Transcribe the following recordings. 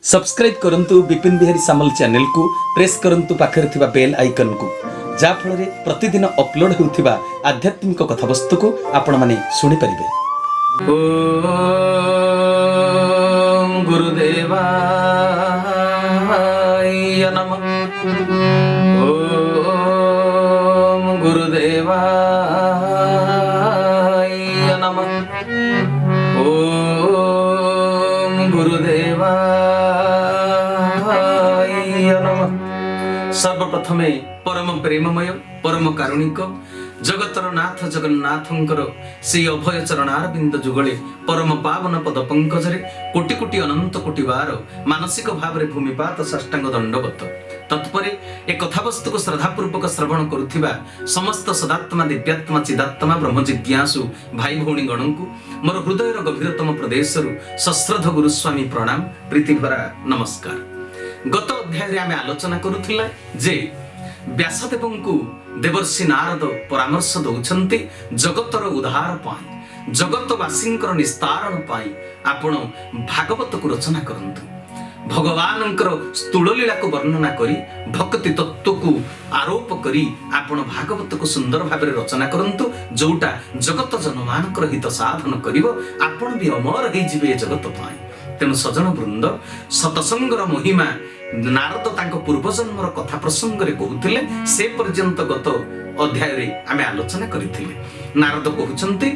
Subscribe करंतु विपिन बिहारी सामल channel को press करंतु पाखरे थिबा बेल आइकन को जा फल रे प्रतिदिन अपलोड होउथिबा आध्यात्मिक कथावस्तु को आपण माने सुनि परिबे। ओम गुरुदेवाय नमः। ओम गुरुदेवाय नमः। ओम गुरुदेवाय नमः। सर्वप्रथमे परम प्रेममय परम कारुणिक जगतर नाथ जगन्नाथंकर से अभय चरणारविंद जुगले परम पावन पद पंकजरे कोटि कोटि अनंत कोटि बार मानसिक भाव में भूमिपात साष्टांग दंडवत तत्परे एक कथावस्तु को श्रद्धापूर्वक श्रवण करुथिबा समस्त सदात्मा दिव्यात्मा चिदात्मा ब्रह्म जिज्ञासु भाई भौणी गणंकु मोर हृदयर गभीरतम प्रदेशरु सश्रद्ध गुरुस्वामी प्रणाम प्रीति भरा नमस्कार। गत अध्याय रे आमे आलोचना करुथिला जे व्यासदेवंकु देवर्षि नारद परामर्श दौछन्ति जगतर उद्धार पाई जगतवासींकर निस्तारण पाई आपण भागवत को रचना करंतु। भगवानंकर स्थूल लीला को वर्णना करी भक्ति तत्व को आरोप करी आपण भागवत को सुंदर भाव रचना करंतु जोटा जगत जनमानकर हित साधन करिवो आपण भी अमर हे जिवे जगत पाई। तेणु सजन वृंद सतसंगर महिमा नारद तांको पूर्व जन्मर कथा प्रसंग रे कहूतिले से पर्यंत गत अध्याय रे आमे आलोचना करिथिले। नारद कहउछन्ति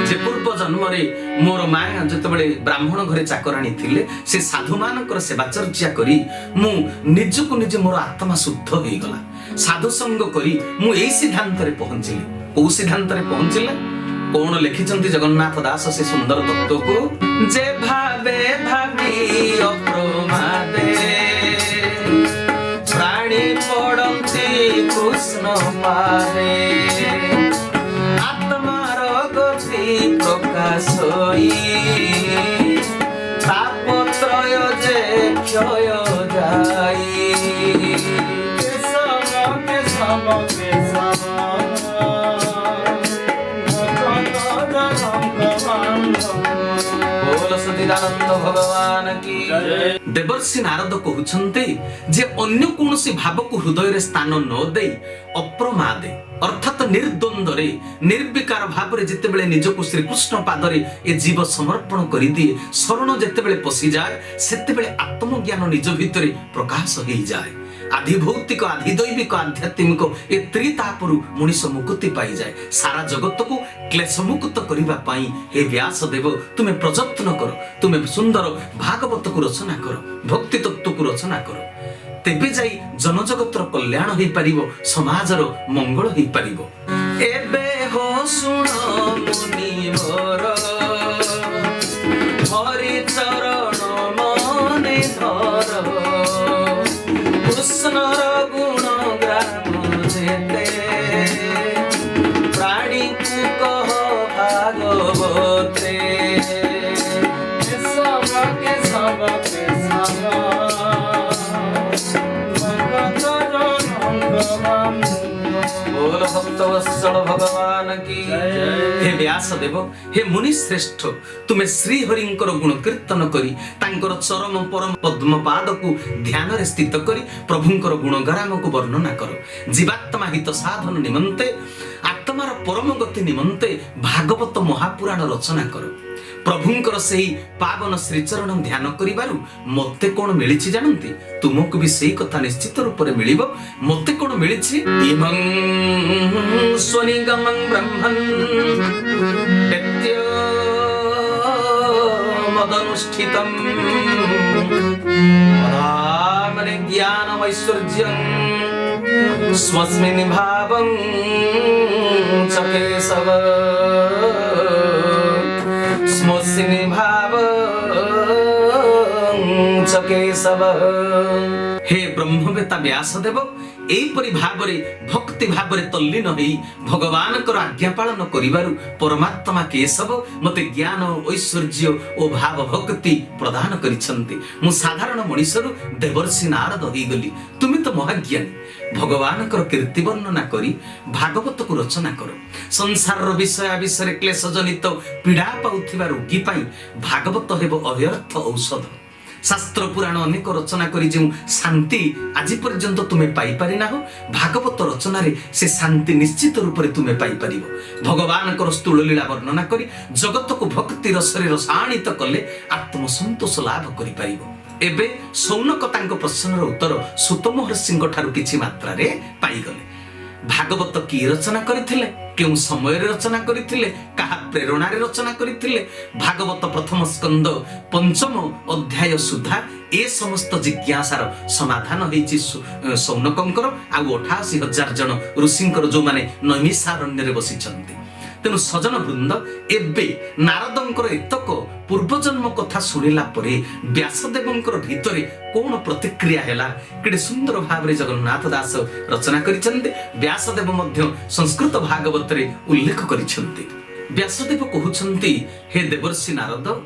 जे पूर्व जन्म रे मोर माया जतबेले ब्राह्मण घरे चाकराणी थिले से साधु मानकर सेवाचर्या करी मु निजको निज मोर आत्मा शुद्ध होई गला। साधु संग करी मु एई सिद्धांत रे पहुंचिली। ओ सिद्धांत रे पहुंचिले कौन लिखिछन्ति जगन्नाथ दास से सुंदर तत्व को जे भावे भावी अप्रमादे प्राणी पड़ती कृष्ण पादे आत्मार गति प्रकाश तापत्रय जे क्षय जाई भगवान की देवर्षि नारद कहउछन्ते जे अन्य कोनोसी भाव को हृदय रे स्थान न दे अप्रमादे अर्थात निर्द्वंद्व रे निर्विकार भाव रे जेतेबेले निजको श्री कृष्ण पादरे ए जीव समर्पण करि दिए शरण जेतेबेले पसि जाय सेतेबेले आत्मज्ञान निज भितरे प्रकाश होई जाय। आधि भौतिक आधि दैविक आध्यात्मिक ए त्रितापरु मनुष्य मुक्ति पाई जाए। सारा जगत को क्लेश मुक्त करिबा पाई हे व्यास देव तुमे प्रयत्न करो तुमे सुंदर भागवत को रचना करो भक्ति तत्व को रचना करो तेबे जाई जनजगतर कल्याण होई परिबो समाजर मंगल होई परिबो। एबे हो सुण मुनि मोर हरि चरण मने धर कृष्णर गुण ग्राम जेते प्राणी को कह भागवते बोल भक्तवत्सल भगवान की। हे व्यास देव हे मुनि श्रेष्ठ तुमे श्री हरिंकर गुण कीर्तन करी तांकर चरम परम पद्म पाद को ध्यान रे स्थित करी प्रभुंकर गुणगाराम को वर्णना करो। जीवात्मा हित साधन निमंते आत्मार परम गति निमंते भागवत महापुराण रचना करो। प्रभुंकर सही पावन श्रीचरण ध्यान करिबारु मते कोन मिलिछि जानंती तुमको भी सही कथा निश्चित रूप रे मिलिबो। मते कोन मिलिछि इमं स्वनिगमं ब्रह्मन् नित्य मदनुष्ठितं रामने ज्ञानम ऐश्वर्यं स्वस्मिन् भावं च केशव स्मोसिनि भाव केशव। हे ब्रह्मवेता व्यासदेव एपरि भावरे भक्ति भावरे तल्लीन होई भगवान कर आज्ञा पालन करिबारु परमात्मा केशव मते ज्ञान ऐश्वर्य ओ भाव भक्ति प्रदान करिसंती। मु साधारण मनुष्यरु देवर्षि नारद होई गली तुमि तो महाज्ञानी भगवान कर कीर्ति वर्णना करी भागवत को रचना करो। संसार विषय विषय क्लेश जनित पीड़ा पाउथिबा रोगी पाई भागवत हेबो अव्यर्थ औषध। शास्त्र पुराण अनेक रचना करी जो शांति आज पर्यंत तुम्हें पाई पारि ना हो भागवत रचना रे से शांति निश्चित रूप से तुम्हें पाई पारिबो। भगवान को स्थूल लीला वर्णना करी जगत को भक्ति रसरे रसायनित कले आत्म संतोष लाभ करि पारिबो। एबे सौनक तांको प्रश्नर उत्तर सुत महर्षि ठारू किछि मात्रा रे पाई गले। भागवत की रचना करथिले, केउ समय रे रचना करथिले, कहा प्रेरणा रे रचना करथिले, भागवत प्रथम स्कंद पंचम अध्याय सुधा ए समस्त जिज्ञासार समाधान होईछि सौनकंकर आ 88,000 जन ऋषिंकर जो माने नैमिषारण्य रे बसिछन्ति। तेणु सजन वृंद एबे नारदंकर एतक पूर्वजन्म कथा शुणिला परे व्यासदेवंकर भितरे कौन प्रतिक्रिया हैला केडे सुंदर भाव रे जगन्नाथ दास रचना करिसंते। व्यासदेव मध्य संस्कृत भागवत रे उल्लेख करिसंते। व्यासदेव कहउछंती, हे देवर्षि नारद,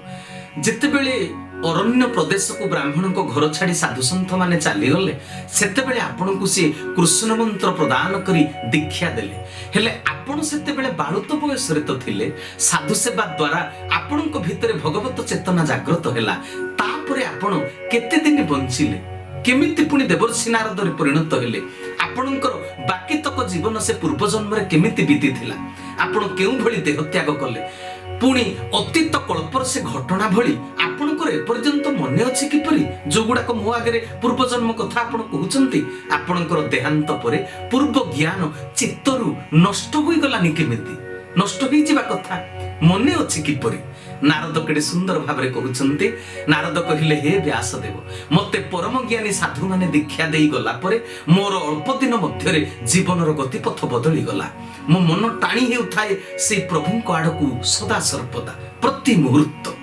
जेतेबेले अरण्य प्रदेश को ब्राह्मण को घर छाड़ी साधु सन्थ माने चली गले सेतेबेले आपन को से कृष्ण मंत्र प्रदान करी दीक्षा देले। हेले आपण सेतेबेले बालुत बयस रे तो थिले, साधु सेवा द्वारा आपण को भितरे भगवत चेतना जागृत हैला। तापरे आपण केते दिन बंचिले, केमिति पुनी देवर्षि नारद रे परिणत हेले, आपणकर बाकी तक जीवन से पूर्व जन्म रे केमिति बीती थिला, आपण केउ भली देह त्याग कले, पुणी अतीत कल्पर से घटना भली आपणकर एपर्यंत मन अछि किपरि जो गुडाक मो आगे पूर्व जन्म कथा आपण कहउचंती। आपणकर देहांत परे पूर्व ज्ञान चित्तरु नष्ट होई गलानी, केमिति नष्ट होई जिबा कथा मने अछि किपरि। नारद केडे सुंदर भाबरे कहउचंती। नारद कहिले, हे व्यासदेव, मते परम ज्ञानी साधु माने दीक्षा देई गला परे मोर अल्प दिन मध्यरे जीवनर गतिपथ बदली गला। मो मन टाणी हेउथाय से प्रभुଙ୍କ आडकू सदा सर्वदा प्रति मुहूर्त।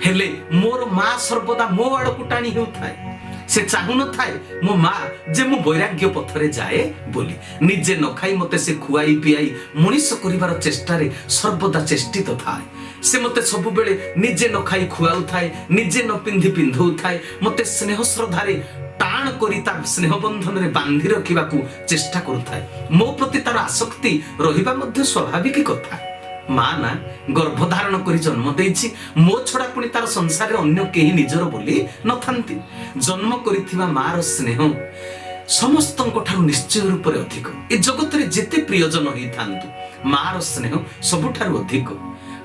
हेले मोर मां सर्वदा मो आडकू टाणी हेउथाय, से चाहू न थाए मो मां जे मो वैराग्य पथरे जाए बोली। निजे न खाई मते से खुआई पियाई मनीष करिवार चेष्टा रे सर्वदा चेष्टित थाए। से मते सब बेले निजे न खाई खुआउ थाए, निजे न पिंधि पिंधौ थाए, मते स्नेह श्रद्धारे टाण करी ता स्नेह बंधन रे बांधी रखिबाकू चेष्टा करुथाए। मो प्रति तार आसक्ति रहिबा मध्ये स्वाभाविक कथा। मां ना गर्भधारण करी जन्म देइछि, मो छडा पुनी तार संसार रे अन्य केही निजर बोली न थांती। जन्म करिथिबा मार स्नेह समस्तଙ୍କ ठाରୁ निश्चय रूप रे अधिक। ए जगत रे जेते प्रियजन होई थांतु मार स्नेह सबठाରୁ अधिक।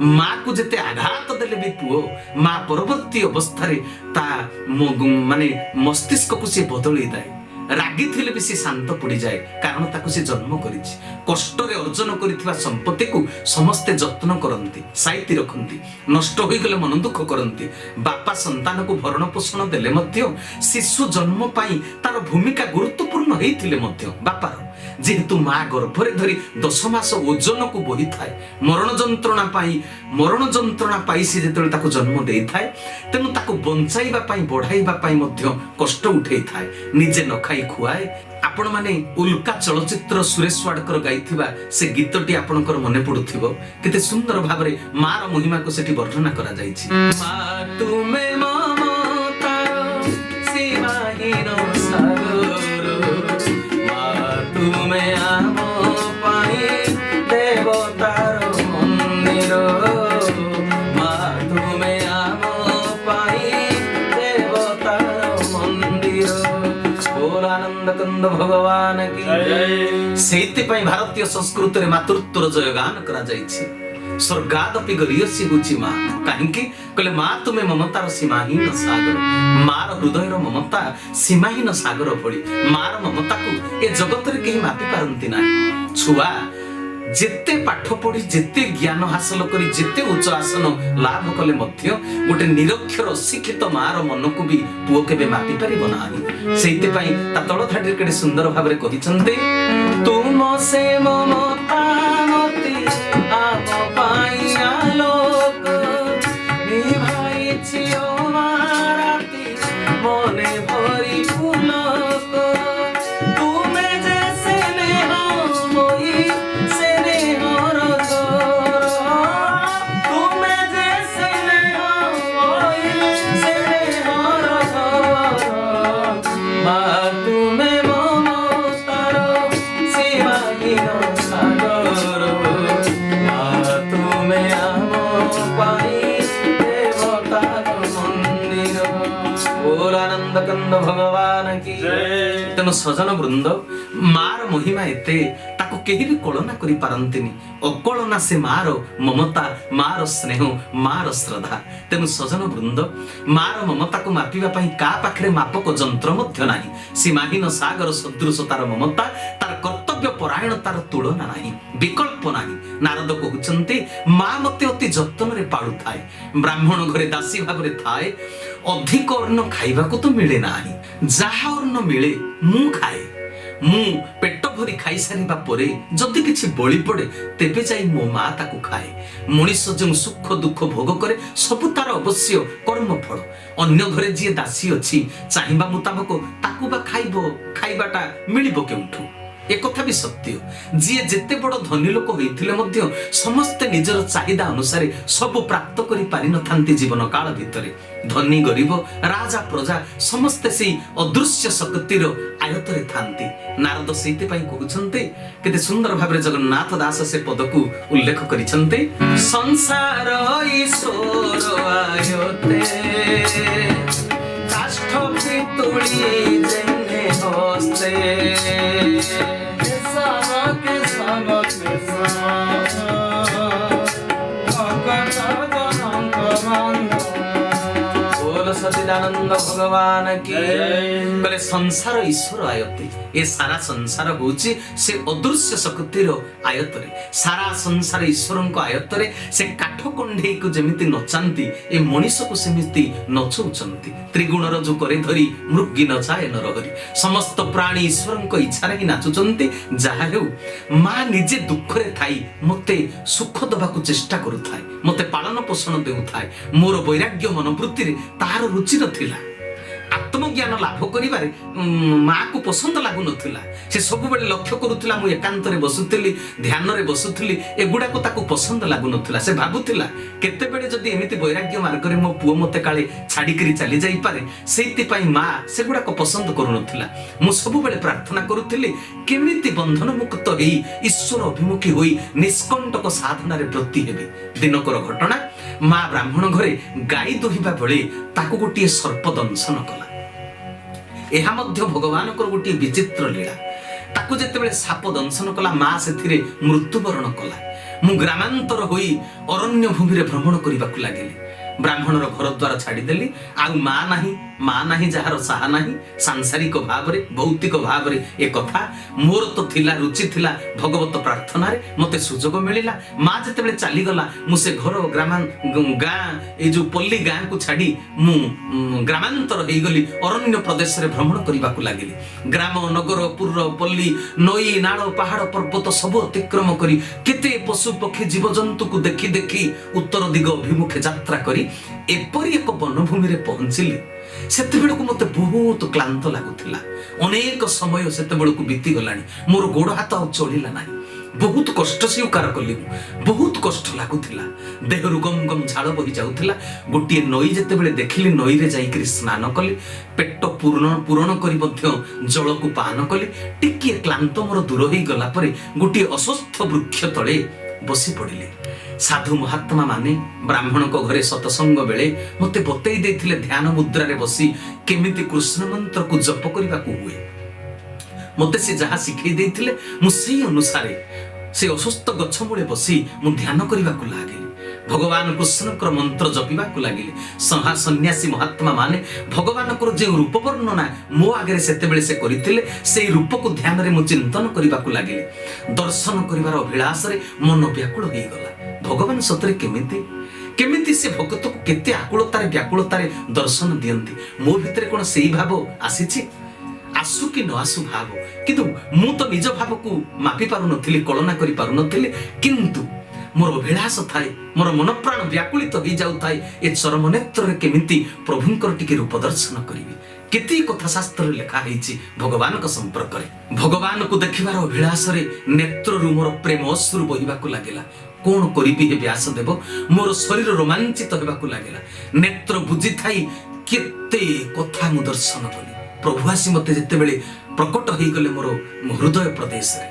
माँ को जेते आघात देले भी पुओ माँ परवर्ती अवस्था रे ता माने मस्तिष्क को से बदली दाए। रागी थिले भी से शांत पड़ी जाए, कारण ताको से जन्म करिछि। कष्ट रे अर्जन करिथिबा संपत्ति को समस्ते जत्न करंती, साइति रखंती, नष्ट होई गले मन दुख करंती। बापा संतान को भरण पोषण देले मध्य शिशु जन्म पाई तार भूमिका गुरुत्वपूर्ण हेइथिले मध्य बापार, जेहेतु माँ गर्भरे धरी 10 मास ओजन को बोही थाए, मरण जंत्रणा पाई से जेतेबेले ताको जन्म देई थाए, तेनु ताको बंचाइबा पाई बढ़ाइबा पाई मध्य कष्ट उठेई थाए, निजे न खाई खुआए। आपण माने उल्का चलचित्र सुरेश वाडकर गाइथिबा से गीतटी आपणकर मने पडुथिबो। केते सुंदर भाबरे मार महिमा को सेठी वर्णना करा जाईछि। मा तुमे ममता सीमाहीन सागर, मा तुमे आमो पाई देवतार मंदिर, मा तुमे आमो पाई देवतार मंदिर। आनंद कंद भगवान की जय। सेति पई भारतीय संस्कृति रे मातृत्वर जय गान करा जाईछि। स्वर्गादपि गरीयसी होछि मां, काहेकि कहले मां तुमे ममतार सीमाहीन सागर। मार हृदयर ममता सीमाहीन सागर भली। मार ममता को ए जगत रे केही मापि पारंती नाही। छुआ जेते पाठ पढ़ी जेते ज्ञान हासिल करी जेते उच्च आसन लाभ कले मध्य गोटे निरक्षर अशिक्षित मार मन को भी पुओ केबे मापि परिबो नाही। सेइते पई ता तळ धाडी केडे सुंदर भाबरे कहिसंते, तुम से ममता मति आप पाई आलोक निभाई छियो माराती मने भरी पुलक। तुमे जैसे नेह मोई सागर ଆନନ୍ଦ କନ୍ଦ ଭଗବାନ କି ତେଣୁ ସଜନ ବୃନ୍ଦ ମାର ମହିମା ଏତେ ତାକୁ କେହି ବି କଳନା କରିପାରନ୍ତିନି। ଅକଳନା ସେ ମାର ମମତା, ମାର ସ୍ନେହ, ମାର ଶ୍ରଦ୍ଧା। ତେଣୁ ସଜନ ବୃନ୍ଦ ମାର ମମତାକୁ ମାପିବା ପାଇଁ କାହା ପାଖରେ ମାପକ ଯନ୍ତ୍ର ମଧ୍ୟ ନାହିଁ। ସୀମାହୀନ ସାଗର ସଦୃଶ ତାର ମମତା, ତାର କର୍ତ୍ତବ୍ୟ ପରାୟଣତାର ତୁଳନା ନାହିଁ, ବିକଳ୍ପ ନାହିଁ। ନାରଦ କହୁଛନ୍ତି ମା ମତେ ଅତି ଯତ୍ନରେ ପାଳୁଥାଏ। ବ୍ରାହ୍ମଣ ଘରେ ଦାସୀ ଭାବରେ ଥାଏ। ଅଧିକ ଅନ୍ନ ଖାଇବାକୁ ତ ମିଳେ ନାହିଁ। ଯାହା ଅନ୍ନ ମିଳେ ମୁଁ ଖାଏ। ମୁଁ ପେଟ ଭରି ଖାଇସାରିବା ପରେ ଯଦି କିଛି ବଳି ପଡେ ତେବେ ଯାଇ ମୋ ମା ତାକୁ ଖାଏ। ମଣିଷ ଯେଉଁ ସୁଖ ଦୁଃଖ ଭୋଗ କରେ ସବୁ ତାର ଅବଶ୍ୟ କର୍ମଫଳ। ଅନ୍ୟ ଘରେ ଯିଏ ଦାସୀ ଅଛି ଚାହିଁବା ମୁତାବକ ତାକୁ ବା ଖାଇବାଟା ମିଳିବ କେଉଁଠୁ? একথা ବି ସତ୍ୟ। ଯିଏ ଯେତେ ବଡ଼ ଧନୀ ଲୋକ ହୋଇଥିଲେ ମଧ୍ୟ ସମସ୍ତେ ନିଜର ଚାହିଦା ଅନୁସାରେ ସବୁ ପ୍ରାପ୍ତ କରି ପାରିନଥାନ୍ତି ଜୀବନ କାଳ ଭିତରେ। ଧନୀ ଗରିବ ରାଜା ପ୍ରଜା ସମସ୍ତେ ସେଇ ଅଦୃଶ୍ୟ ଶକ୍ତିର ଆୟତରେ ଥାନ୍ତି। ନାରଦ ସେଇଥିପାଇଁ କହୁଛନ୍ତି, କେତେ ସୁନ୍ଦର ଭାବରେ ଜଗନ୍ନାଥ ଦାସ ସେ ପଦକୁ ଉଲ୍ଲେଖ କରିଛନ୍ତି। ସଂସାର ଈଶ୍ୱର ଆୟତେ କାଷ୍ଠ ପିତୁଳି ଯେନେ ହସ୍ତେ सच्चिदानंद भगवान की कहले संसार ईश्वर आयते। ए सारा संसार होची से अदृश्य शक्तिर आयतरे। सारा संसार ईश्वरन को आयतरे। से काठ कंढे को जेमिति नचांती ए मनीष को सेमिति नचौचंती। त्रिगुणर जो करे धरी मृगी नचाए नरहरि। समस्त प्राणी ईश्वरन को इच्छारे ही नाचुचंती। जहा हेउ मां निजे दुख रे थाई मते सुख दबाकू चेष्टा करूथाय, मते पालन पोषण देउथाय। मोर वैराग्य मनोवृत्ति रे तार रुचि नथिला। आत्मज्ञान लाभ करिबारे माँ को पसंद लागु नथिला। से सब बेले लक्ष्य करूथिला मु एकांत रे बसुथिली, ध्यान रे बसुथिली, एगुडा को ताकू पसंद लागु नथिला। से भाबुथिला केते बेले जदी एमिति वैराग्य मार्ग रे मो पुओ मते काले छाडी करी चली जाई पारे, सेति पई माँ सेगुडा को पसंद करू नथिला। मु सब बेले प्रार्थना करूथिली केमिति बंधन मुक्त हेई ईश्वर अभिमुखी होई निष्कंटक साधना रे ब्रती हेबी। दिनकर घटना, माँ ब्राह्मण घरे गाई दुहिबा बेले ताकू गोटे सर्प दंशन कला। एहा मध्य भगवानकर गोटे विचित्र लीला। ताकू जेतेबेले साप दंशन कला माँ सेथिरे मृत्युवरण कला। मु ग्रामांतर होई अरण्य भूमि रे भ्रमण करिबाकू लागिली। ब्राह्मणर घर द्वार छाड़ीदेली। आउ माँ नाही जहार साहा नाही। सांसारिक भाव रे भौतिक भाव रे ए कथा मोर तो थिला रुचि थिला भगवत प्रार्थना रे मते सुजोग मिलिला। माँ जेतेबेले चली गला मु से घर गाँ ए जो पल्ली गाँ को छाड़ी मु ग्रामांतर हेई गली। अरण्य प्रदेश रे भ्रमण करिबाकू लागिली। ग्राम नगर पुर पल्ली नई नाଳ पहाड़ पर्वत सब अतिक्रम करी केते पशु पक्षी जीव जंतु को देखी देखी उत्तर दिग अभिमुखे यात्रा करी एपरी एक वनभूमि रे पहुंचिली। सेतेबेलକୁ मते बहुत क्लांत लागुथिला। अनेक समय सेतेबेलକୁ बीती गलानी। मोर गोड़ हाथ आ चलिला नाही। बहुत कष्ट स्वीकार कली। बहुत कष्ट लागुथिला। देहरु गम गम झाड़ बही जाउथिला। गोटिए नई जेतेबेले देखिली नई रे जाईकरी स्नान कली। पेट पूरण करी मध्य जल को पान कली। टिकिए क्लांत मोर दूर होई गला परे गोटिए अस्वस्थ वृक्ष तळे बसी पड़िले। साधु महात्मा माने ब्राह्मण को घरे सतसंग बेले मते बतई देथिले ध्यान मुद्रा रे बसी केमिति कृष्ण मंत्र को जप करिबा को हुए। मते से जहा सिखै देथिले मु सेही अनुसारे से अस्वस्थ गछ मूले बसी मु ध्यान करिबा को लागिली। भगवान कृष्णकर मंत्र जपिबा को लागिले। सहा सन्यासी महात्मा माने भगवान को जे रूप वर्णना मो आगे सेतेबेले से करिथिले सेही रूप को ध्यान रे मु चिंतन करिबा को लागिले। दर्शन करिवार अभिलाष रे मन व्याकुल होई गला। भगवान सतरे केमिति से भक्त को केते आकुलतारे व्याकुलतारे दर्शन दियंती। मो भितरे कोन सेही भाव आसीछि? आसु कि न आसु भाव, किंतु मु तो निज भाव को मापी पारु नथिली, कल्पना करि पारु नथिली। किंतु मोर अभिलाष थाए, मोर मन प्राण व्याकुलित होई जाउ थाए ए चरम नेत्र रे केमिति प्रभुंकर टिके रूप दर्शन करिवि। केते कथा शास्त्र रे लिखा हैछि भगवान को संपर्क रे। भगवान को देखिबार अभिलाष रे नेत्र रु मोर प्रेम अश्रु बहिबा को लागिला। कोन करिबि हे व्यासदेव? मोर शरीर रोमांचित होबा को लागिला। नेत्र बुझी थाई केते कथा मु दर्शन कली। प्रभु आसी मते जेतेबेले प्रकट होई गले मोर हृदय प्रदेश रे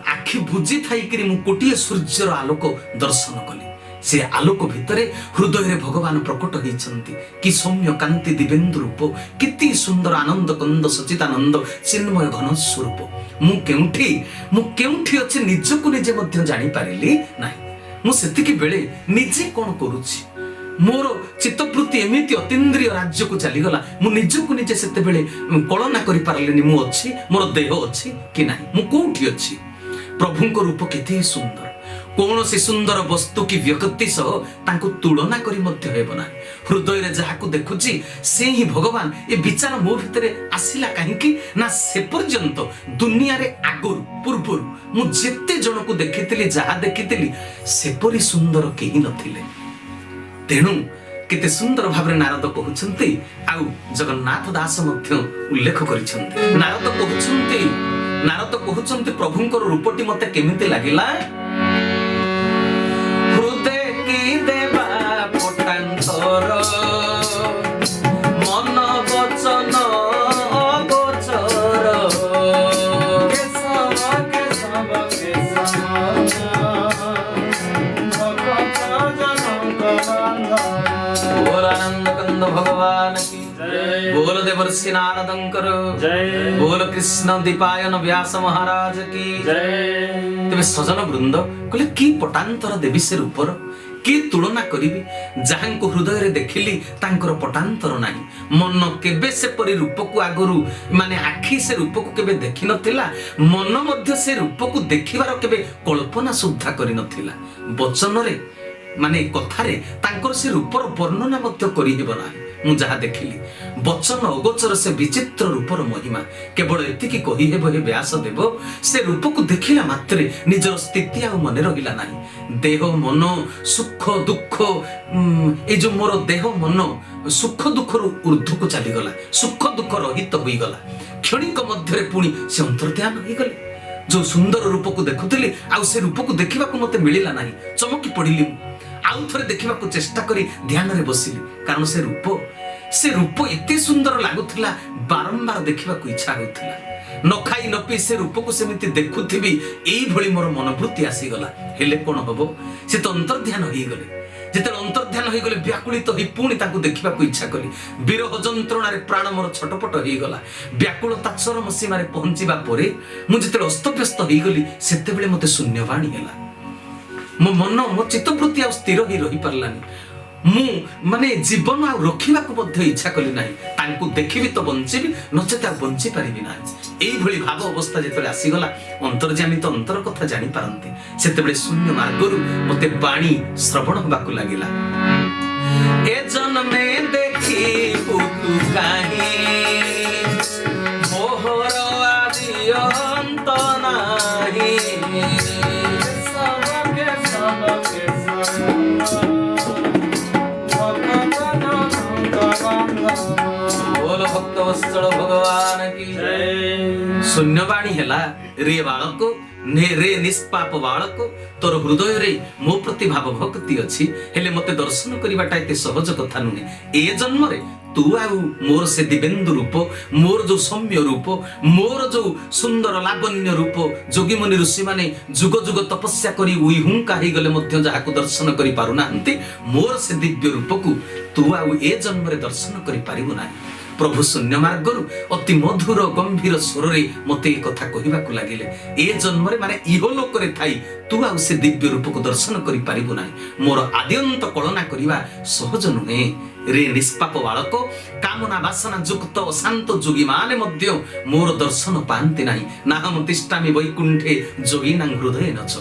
आखि बुझी थाई कि मु कोटिए सूर्यर आलोक दर्शन कली। से आलोक भितर हृदय भगवान प्रकट होती कि सौम्य कांति दिव्येन्दु रूप किति सुंदर आनंद कंद सचिदानंद चिन्मय घन स्वरूप मु केउठी अच्छे निजको निजे मध्य जानी पारिली नाही मु सेतिकी बेले निजे कोन करूछि मोर चित्तवृत्ति एमिति अतीन्द्रिय राज्य को चलीगला मु निजको निजे सेते बेले कल्पना करि पारलिनी मु अच्छी मोर देह अच्छी कि नाही मु कोठी अच्छी प्रभुଙ୍କ रूप केते सुंदर कौनसी सुंदर वस्तु की व्यक्ति सह तांको तुलना करी मध्य हेब ना हृदय रे जाहाको देखुची से ही भगवान ए विचार मो भितरे आसिला काहेकि ना से पर्यंत दुनिया रे आगुर पूर्वरु मु जेते जन को देखितिली जहा देखितिली सेपरि सुंदर केही नथिले तेणु केते सुंदर भाबरे नारद कहउछन्ती आउ जगन्नाथ दास मध्य उल्लेख करिसन्ती नारद कहउछन्ती प्रभुंकर रूपटी मते केमिति लागिला हृदय की देवा पोटांतर मन वचन अगोचर बोल आनंद कंद भगवान की बोल देवर्षि नारदंकर बोल कृष्ण दीपायन व्यास महाराज की तेरे सजन वृंद कहले की पटांतर देवी से रूपर की तुलना करिबी जहां हृदय रे देखिली तांकर पटांतर नाही मन केबे से परि रूप को आगरु माने आखी से रूप को केबे देखि नथिला मन मध्य से रूप को देखिबार केबे कल्पना सुद्धा करि नथिला वचन रे माने कथारे तांकर से रूपर वर्णना मध्य करि हेबो नाही मु जहा देखिली वचन अगोचर से विचित्र रूपर महिमा केवल एतिकी कहि हेबो हे व्यास देव से रूप को देखिला मात्रे निजर स्थिति आ मने रहिला नाही देह मन सुख दुख ए जो मोर देह मन सुख दुख रु ऊर्ध्व को चली गला सुख दुख रहित होई गला क्षणिक मध्य रे पुनी से अंतर्ध्यान होई गले जो सुंदर रूप को देखुतिली आ से रूप को देखिबा को मते मिलिला नाही चमकी पडिली आउ थरे देखिबा को चेष्टा करी ध्यान रे बसिली कारण से रूप एते सुंदर लागुथिला बारंबार देखिबा को इच्छा होउथिला न खाई न पी से रूप को सेमिति देखुथिबी एई भली मोर मनोवृत्ति आसी गला हेले कोन हबो से तो अंतर्ध्यान होई गले जेते अंतर्ध्यान होई गले व्याकुलित होई पुणी ताकू देखिबा को इच्छा कली विरह जंत्रणा रे प्राण मोर छटपट होई गला व्याकुलता चरम सीमा रे पहुंचीबा परे मु जेते अस्तव्यस्त होई गली सेते बेले मते शून्यवाणी हैला मो मन मो चित्तवृत्ति आ स्थिर ही रही पारलानी मु माने जीवन आ रखिबा को मध्य इच्छा कली नाही तांकू देखिबी तो बंचीबी नचेत आ बंची पारिबी नाही एई भली भाव अवस्था जेतले आसी गला अंतर्जामी तो अंतर कथा जानि पारंती सेते बेले शून्य मार्गरु मते बाणी श्रवण होबा को लागिला ए जन्मे देखी पुतु काहे मोहर आदि अंत नाही बोल भक्त वत्सल भगवान की शून्यवाणी हेला रे बालक ने रे निष्पाप बालक तोर हृदय रे मो प्रति भाव भक्ति अछि हेले मते दर्शन करिबाटा एते सहज कथा नुहे ए जन्म रे तू आउ मोर से दिव्येन्दु रूप मोर जो सौम्य रूप मोर जो सुंदर लावण्य रूप जोगी मुनि ऋषि माने जुग जुग तपस्या करी उइहुंका ही गले मध्य जाहाको दर्शन करि पारु नाहंती मोर से दिव्य रूप को तू आउ ए जन्म रे दर्शन करि पारिबु नाही प्रभु शून्य मार्गरु अति मधुर गंभीर स्वर रे मते ए कथा कहिबा को लागिले ए जन्म रे माने इहो लोक रे थाई तू आउ से दिव्य रूप को दर्शन करि पारिबु नाही मोर आद्यंत कल्पना करिबा सहज नुहे रे निष्पाप बालक कामना वासना युक्त अशांत जोगी माने मध्य मोर दर्शन पांति नाही नाहम तिष्ठामि वैकुंठे जोगीनां हृदये नच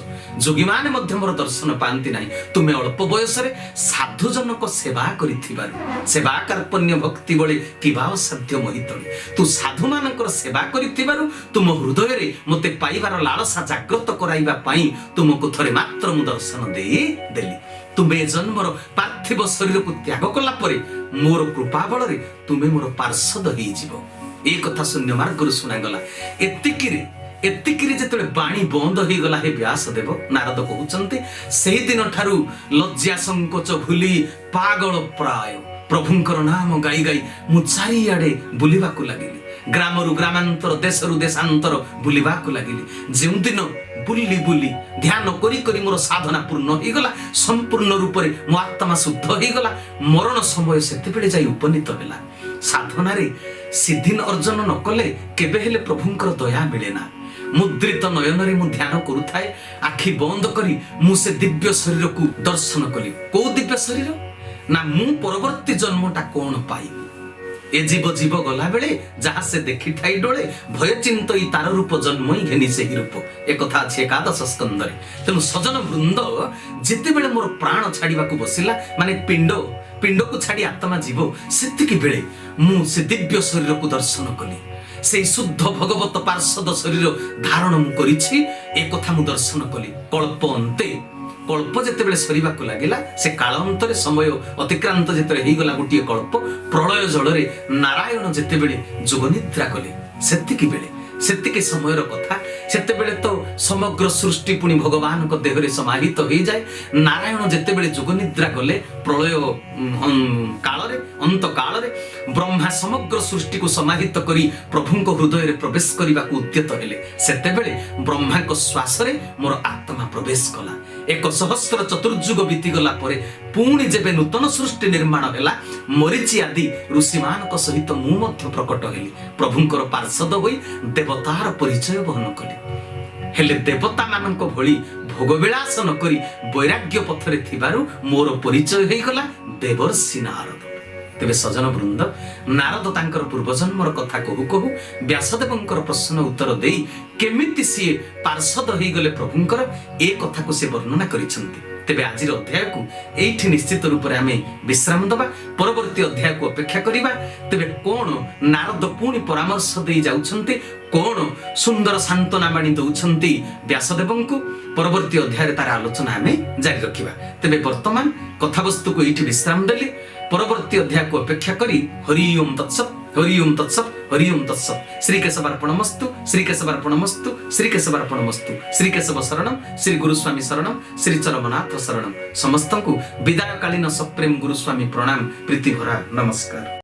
जोगी माने मध्य मोर दर्शन पांति नाही तुमे अल्प बयस रे साधु जनक सेवा करिथिबारु सेवा कार्पण्य भक्ति बळे किबा साध्य मोहितळे तू साधु मानकर सेवा करिथिबारु तुम हृदय रे मते पाइबार लालसा जागृत कराइबा पई तुमको थरे मात्र मु दर्शन देली तुमे जन्मर पार्थिव शरीर को त्याग कला परे मोर कृपा बल रे तुमे मोर पार्षद होई जीवो ए कथा शून्य मार्ग सुना गला एतिकिरे जेतले बाणी बंद होई गला हे व्यास देव नारद कहउचंती सेही दिन ठारू लज्जा संकोच भूली पागल प्राय प्रभुंकर नाम गाई गाई मु चारियाडे बुलिबा को लागिली ग्रामरु ग्रामांतर देशरु देशांतर बुलिबा को लागिली जेउ दिन बुली बुली ध्यान करी करी मोर साधना पूर्ण हो गला संपूर्ण रूप में मो आत्मा शुद्ध हो गला मरण समय से जाई उपनीत होला साधना रे सिद्धि अर्जन न कले केबे हेले प्रभुंकर दया मिले ना मुद्रित नयन रे मु ध्यान करूथाए आखि बंद करी मु से दिव्य शरीर को दर्शन कली को दिव्य शरीर ना मु परवर्ती जन्मटा कौन पाई ए जीव जीव गला बेले जहाँ से देखी थाई डोले भय चिंत तार रूप जन्म ही घेनी से रूप एक कथा अच्छे एकादश स्कंदरे तेणु सजन वृंद जिते बेले मोर प्राण छाड़िबा को बसिला माने पिंड को छाड़ी आत्मा जीव सेतिकी बेले मु से दिव्य शरीर को दर्शन कली से शुद्ध भगवत पार्षद शरीर धारण मु करिछि ए कथा मु दर्शन कली कल्प अंते कल्प जिते सरीबा को लगिला से कालांतरे समय अतिक्रांत जिते गला गोटे कल्प प्रलय जल नारायण जिते जोगनिद्रा कले सेतिकी समयर कथा सेतेबेले तो समग्र सृष्टि पुणी भगवान को देहरे समाहित हो जाए नारायण जितेबेले जोगनिद्रा गले प्रलय काल अंत काल ब्रह्मा समग्र सृष्टि को समाहित करी प्रभु को हृदय प्रवेश करने को उद्यत हेले सेतेबेले ब्रह्मा को श्वास रे मोर आत्मा प्रवेश कला 1,000 चतुर्युग बीतीगला पुणी जेबे नूतन सृष्टि निर्माण हैला मरीचि आदि ऋषि मान सहित मु मध्य प्रकट हेली प्रभुंकर पार्षद होई देवतार परिचय वहन कले हेले देवता मानक भली भोगविलास न करी वैराग्य पथरे थिबारु मोर परिचय हेई गला देवर्षि नारद तेबे सजन वृंद नारद तांकर पूर्वजन्मर कथा कहू कहू व्यासदेवंकर प्रश्न उत्तर देई केमिति सी पार्षद हेई गले प्रभुंकर ए कथा को से वर्णना करिसंती तेबे आजिर अध्याय को एठी निश्चित रूप रे आमे विश्राम दबा परवर्ती अध्याय को अपेक्षा करिबा तेबे कोन नारद पुणी परामर्श देई जाउछंती कोन सुंदर सांत्वना बाणी दउछंती व्यासदेवंकु परवर्ती अध्याय तार आलोचना आमे जारी रखिबा तेबे वर्तमान कथावस्तु को एठी विश्राम देली परवर्ती अध्याय को अपेक्षा करी हरि ओम तत्सत हरि ओम तत्सत हरि ओम तत्सत श्री केशवार्पणमस्तु श्री केशवार्पणमस्तु श्री केशवार्पणमस्तु श्री केशव शरणम श्री गुरुस्वामी शरणम श्री चरमनाथ शरणम समस्त को विदायकालीन सप्रेम गुरुस्वामी प्रणाम प्रीति भरा नमस्कार।